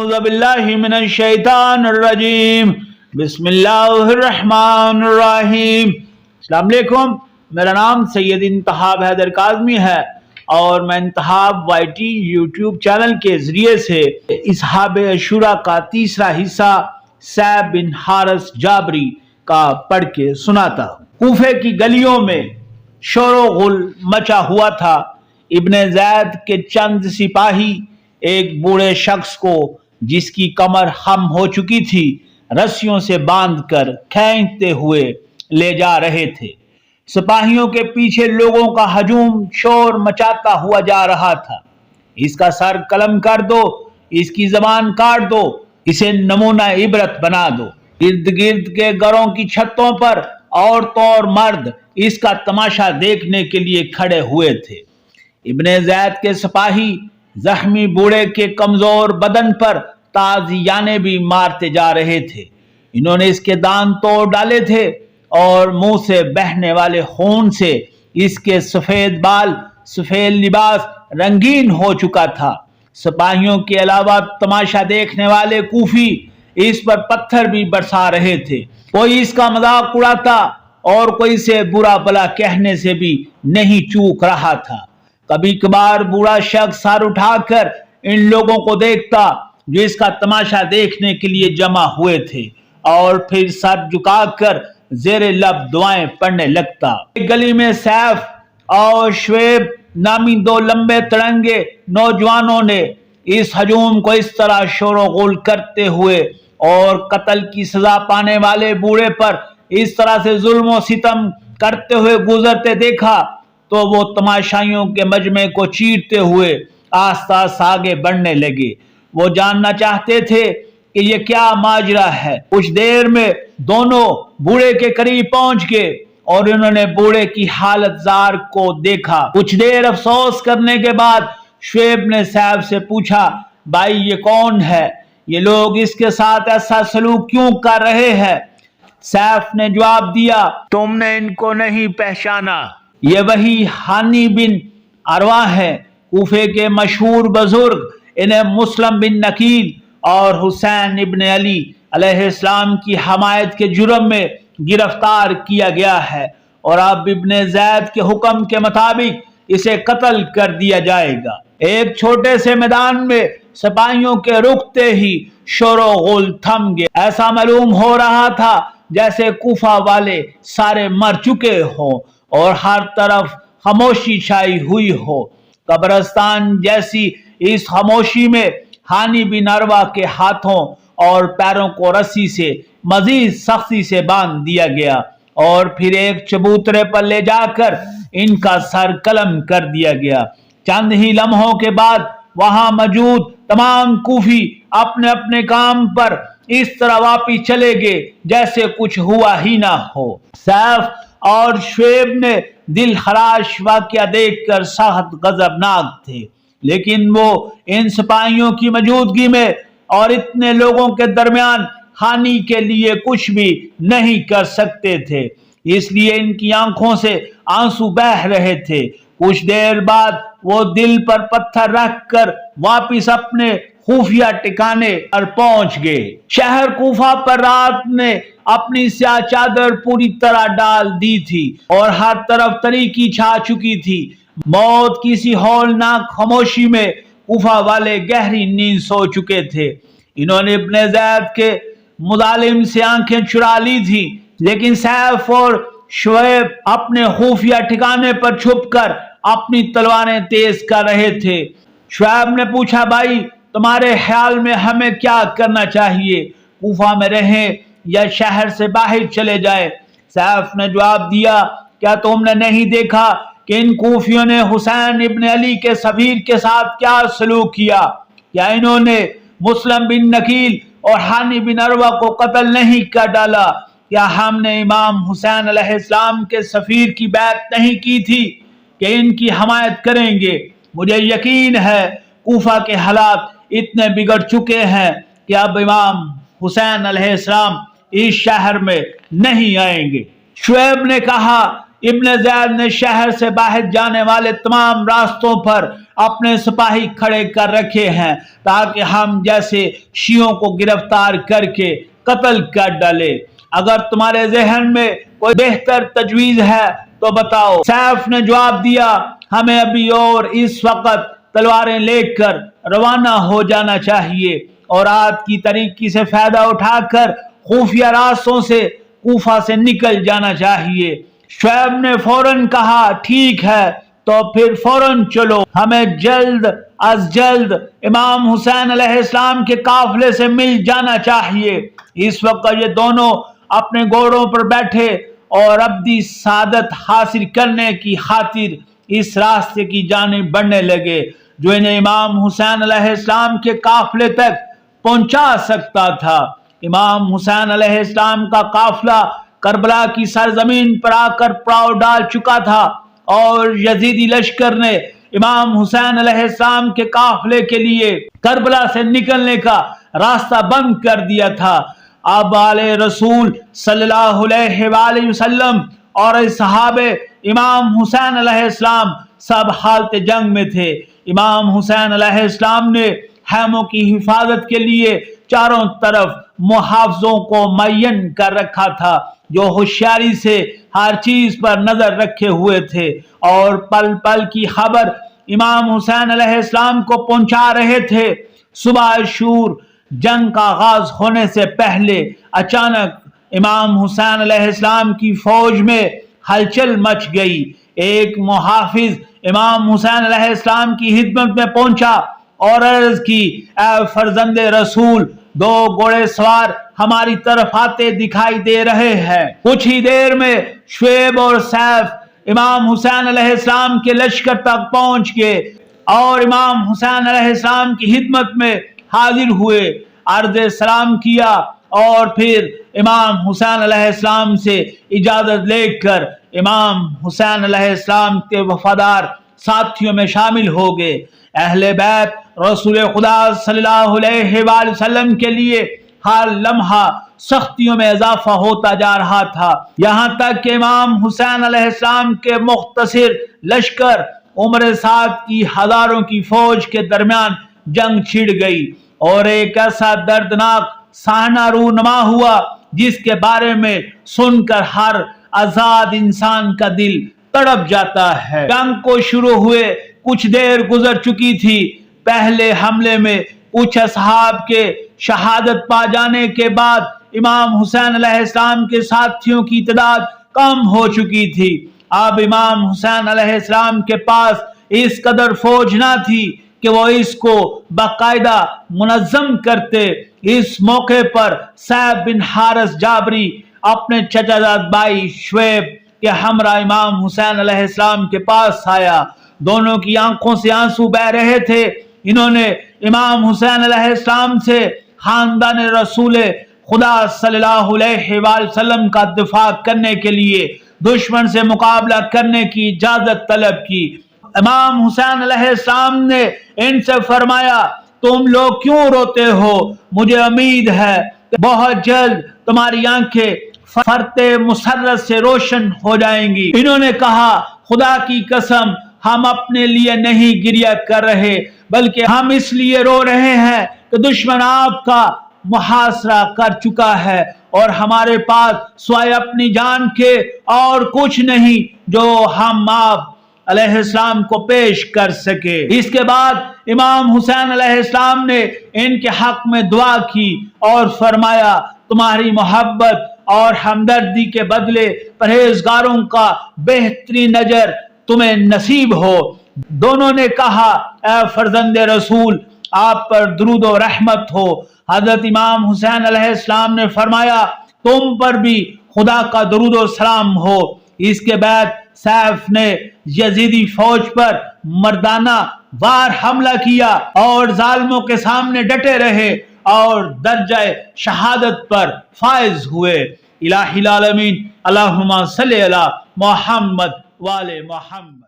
اعوذ باللہ من الشیطان الرجیم بسم اللہ الرحمن الرحیم۔ السلام علیکم، میرا نام سید انتخاب حیدر کاظمی ہے اور میں انتخاب وائی ٹی یوٹیوب چینل کے ذریعے سے اصحاب عاشوراء کا تیسرا حصہ سیب بن حارث جابری کا پڑھ کے سناتا ہوں۔ کوفے کی گلیوں میں شور و غل مچا ہوا تھا۔ ابن زید کے چند سپاہی ایک بوڑھے شخص کو جس کی کمر خم ہو چکی تھی رسیوں سے باندھ کر کھینچتے ہوئے لے جا رہے تھے۔ سپاہیوں کے پیچھے لوگوں کا ہجوم شور مچاتا ہوا جا رہا تھا۔ اس کا سر قلم کر دو، اس کی زبان کاٹ دو، اسے نمونہ عبرت بنا دو۔ ارد گرد کے گھروں کی چھتوں پر عورتوں اور مرد اس کا تماشا دیکھنے کے لیے کھڑے ہوئے تھے۔ ابن زید کے سپاہی زخمی بوڑھے کے کمزور بدن پر تازیانے بھی مارتے جا رہے تھے۔ انہوں نے اس کے دانت توڑ ڈالے تھے اور منہ سے بہنے والے خون سے اس کے سفید بال، سفید لباس رنگین ہو چکا تھا۔ سپاہیوں کے علاوہ تماشا دیکھنے والے کوفی اس پر پتھر بھی برسا رہے تھے۔ کوئی اس کا مذاق اڑاتا اور کوئی اسے برا بھلا کہنے سے بھی نہیں چوک رہا تھا۔ کبھی کبھار بوڑھا شخص سر اٹھا کر ان لوگوں کو دیکھتا جو اس کا تماشا دیکھنے کے لیے جمع ہوئے تھے اور پھر سر جھکا کر زیر لب دعائیں پڑھنے لگتا۔ گلی میں سیف اور شعیب نامی دو لمبے تڑنگے نوجوانوں نے اس ہجوم کو اس طرح شور و غل کرتے ہوئے اور قتل کی سزا پانے والے بوڑھے پر اس طرح سے ظلم و ستم کرتے ہوئے گزرتے دیکھا تو وہ تماشائیوں کے مجمع کو چیرتے ہوئے آہستہ آہستہ آگے بڑھنے لگے۔ وہ جاننا چاہتے تھے کہ یہ کیا ماجرا ہے۔ کچھ دیر میں دونوں بوڑھے کے قریب پہنچ گئے اور انہوں نے بوڑھے کی حالت زار کو دیکھا۔ کچھ دیر افسوس کرنے کے بعد شعیب نے سیف سے پوچھا، بھائی یہ کون ہے؟ یہ لوگ اس کے ساتھ ایسا سلوک کیوں کر رہے ہیں؟ سیف نے جواب دیا، تم نے ان کو نہیں پہچانا، یہ وہی ہانی بن عروہ ہے، کوفے کے مشہور بزرگ۔ انہیں مسلم بن نکیل اور حسین ابن علی علیہ السلام کی حمایت کے جرم میں گرفتار کیا گیا ہے اور اب ابن زید کے حکم کے مطابق اسے قتل کر دیا جائے گا۔ ایک چھوٹے سے میدان میں سپاہیوں کے رکتے ہی شور و غل تھم گیا۔ ایسا معلوم ہو رہا تھا جیسے کوفہ والے سارے مر چکے ہوں اور ہر طرف خاموشی چھائی ہوئی ہو۔ قبرستان جیسی اس خاموشی میں ہانی بن عروہ کے ہاتھوں اور پیروں کو رسی سے مزید سختی سے باندھ دیا گیا اور پھر ایک چبوترے پر لے جا کر ان کا سر قلم کر دیا گیا۔ چند ہی لمحوں کے بعد وہاں موجود تمام کوفی اپنے اپنے کام پر اس طرح واپس چلے گئے جیسے کچھ ہوا ہی نہ ہو۔ سیف اور شعیب نے دل خراش واقعہ دیکھ کر سخت غضبناک تھے، لیکن وہ ان سپاہیوں کی موجودگی میں اور اتنے لوگوں کے درمیان ہانی کے لیے کچھ بھی نہیں کر سکتے تھے، اس لیے ان کی آنکھوں سے آنسو بہہ رہے تھے۔ کچھ دیر بعد وہ دل پر پتھر رکھ کر واپس اپنے خفیہ ٹھکانے پر پہنچ گئے۔ شہر کوفہ پر رات نے اپنی سیاہ چادر پوری طرح ڈال دی تھی اور ہر طرف تاریکی چھا چکی تھی۔ موت کی سی ہولناک خاموشی میں کوفہ والے گہری نیند سو چکے تھے۔ انہوں نے ابن زید کے مظالم سے آنکھیں چرا لی تھی، لیکن سیف اور شعیب اپنے خفیہ ٹھکانے پر چھپ کر اپنی تلواریں تیز کر رہے تھے۔ شعیب نے پوچھا، بھائی تمہارے خیال میں ہمیں کیا کرنا چاہیے، کوفہ میں رہیں یا شہر سے باہر چلے جائیں؟ سیف نے جواب دیا، کیا تم نے نہیں دیکھا کہ ان کوفیوں نے حسین ابن علی کے سفیر کے ساتھ کیا سلوک کیا؟ کیا انہوں نے مسلم بن نکیل اور ہانی بن عروہ کو قتل نہیں کر ڈالا؟ کیا ہم نے امام حسین علیہ السلام کے سفیر کی بیعت نہیں کی تھی کہ ان کی حمایت کریں گے؟ مجھے یقین ہے کوفہ کے حالات اتنے بگڑ چکے ہیں کہ اب امام حسین علیہ السلام اس شہر میں نہیں آئیں گے۔ شعیب نے کہا، ابن زید نے شہر سے باہر جانے والے تمام راستوں پر اپنے سپاہی کھڑے کر رکھے ہیں تاکہ ہم جیسے شیعوں کو گرفتار کر کے قتل کر ڈالے۔ اگر تمہارے ذہن میں کوئی بہتر تجویز ہے تو بتاؤ۔ سیف نے جواب دیا، ہمیں ابھی اور اس وقت تلواریں لے کر روانہ ہو جانا چاہیے اور رات کی تاریکی سے فائدہ اٹھا کر خفیہ راستوں سے کوفہ سے نکل جانا چاہیے۔ شعیب نے فوراً کہا، ٹھیک ہے تو پھر فوراً چلو، ہمیں جلد از جلد امام حسین علیہ السلام کے قافلے سے مل جانا چاہیے۔ اس وقت یہ دونوں اپنے گھوڑوں پر بیٹھے اور ابدی سعادت حاصل کرنے کی خاطر اس راستے کی جانب بڑھنے لگے جو انہیں امام حسین علیہ السلام کے قافلے تک پہنچا سکتا تھا۔ امام حسین علیہ السلام کا قافلہ کربلا کی سرزمین پر آ کر پڑاؤ ڈال چکا تھا اور یزیدی لشکر نے امام حسین علیہ السلام کے قافلے کے لیے کربلا سے نکلنے کا راستہ بند کر دیا تھا۔ اب آل رسول صلی اللہ علیہ وآلہ وسلم اور صحابہ امام حسین علیہ السلام سب حالت جنگ میں تھے۔ امام حسین علیہ السلام نے خیموں کی حفاظت کے لیے چاروں طرف محافظوں کو معین کر رکھا تھا جو ہوشیاری سے ہر چیز پر نظر رکھے ہوئے تھے اور پل پل کی خبر امام حسین علیہ السلام کو پہنچا رہے تھے۔ صبح شور جنگ کا آغاز ہونے سے پہلے اچانک امام حسین علیہ السلام کی فوج میں ہلچل مچ گئی۔ ایک محافظ امام حسین علیہ السلام کی خدمت میں پہنچا اور عرض کی، اے فرزند رسول، دو گھوڑے سوار ہماری طرف آتے دکھائی دے رہے ہیں۔ کچھ ہی دیر میں شعیب اور سیف امام حسین علیہ السلام کے لشکر تک پہنچ گئے اور امام حسین علیہ السلام کی خدمت میں حاضر ہوئے، عرض سلام کیا اور پھر امام حسین علیہ السلام سے اجازت لے کر امام حسین علیہ السلام کے وفادار ساتھیوں میں شامل ہو گئے۔ اہل بیت رسول خدا صلی اللہ علیہ وآلہ وسلم کے لیے ہر لمحہ سختیوں میں اضافہ ہوتا جا رہا تھا، یہاں تک کہ امام حسین علیہ السلام کے مختصر لشکر عمر سعد کی ہزاروں کی فوج کے درمیان جنگ چھڑ گئی اور ایک ایسا دردناک صحنہ رونما ہوا جس کے بارے میں سن کر ہر آزاد انسان کا دل تڑپ جاتا ہے۔ جنگ کو شروع ہوئے کچھ دیر گزر چکی تھی۔ پہلے حملے میں کچھ اصحاب کے شہادت پا جانے کے بعد امام حسین علیہ السلام کے ساتھیوں کی تعداد کم ہو چکی تھی۔ اب امام حسین علیہ السلام کے پاس اس قدر فوج نہ تھی کہ وہ اس کو باقاعدہ منظم کرتے۔ اس موقع پر سعد بن حارث جابری اپنے چچا زاد بھائی شعیب کے ہمراہ امام حسین علیہ السلام کے پاس آیا۔ دونوں کی آنکھوں سے آنسو بہہ رہے تھے۔ انہوں نے امام حسین علیہ السلام سے خاندان رسول خدا صلی اللہ علیہ وآلہ وسلم کا دفاع کرنے کے لیے دشمن سے مقابلہ کرنے کی اجازت طلب کی۔ امام حسین علیہ السلام نے ان سے فرمایا، تم لوگ کیوں روتے ہو؟ مجھے امید ہے کہ بہت جلد تمہاری آنکھیں فرت مسرت سے روشن ہو جائیں گی۔ انہوں نے کہا، خدا کی قسم، ہم اپنے لیے نہیں گریہ کر رہے بلکہ ہم اس لیے رو رہے ہیں کہ دشمن آپ کا محاصرہ کر چکا ہے اور ہمارے پاس سوائے اپنی جان کے اور کچھ نہیں جو ہم آپ علیہ السلام کو پیش کر سکے۔ اس کے بعد امام حسین علیہ السلام نے ان کے حق میں دعا کی اور فرمایا، تمہاری محبت اور ہمدردی کے بدلے پرہیزگاروں کا بہترین اجر تمہیں نصیب ہو۔ دونوں نے کہا، اے فرزند رسول، آپ پر درود و رحمت ہو۔ حضرت امام حسین علیہ السلام نے فرمایا، تم پر بھی خدا کا درود و سلام ہو۔ اس کے بعد سیف نے یزیدی فوج پر مردانہ وار حملہ کیا اور ظالموں کے سامنے ڈٹے رہے اور درجہ شہادت پر فائز ہوئے۔ الہی العالمین اللہم صلی علی محمد وآل محمد۔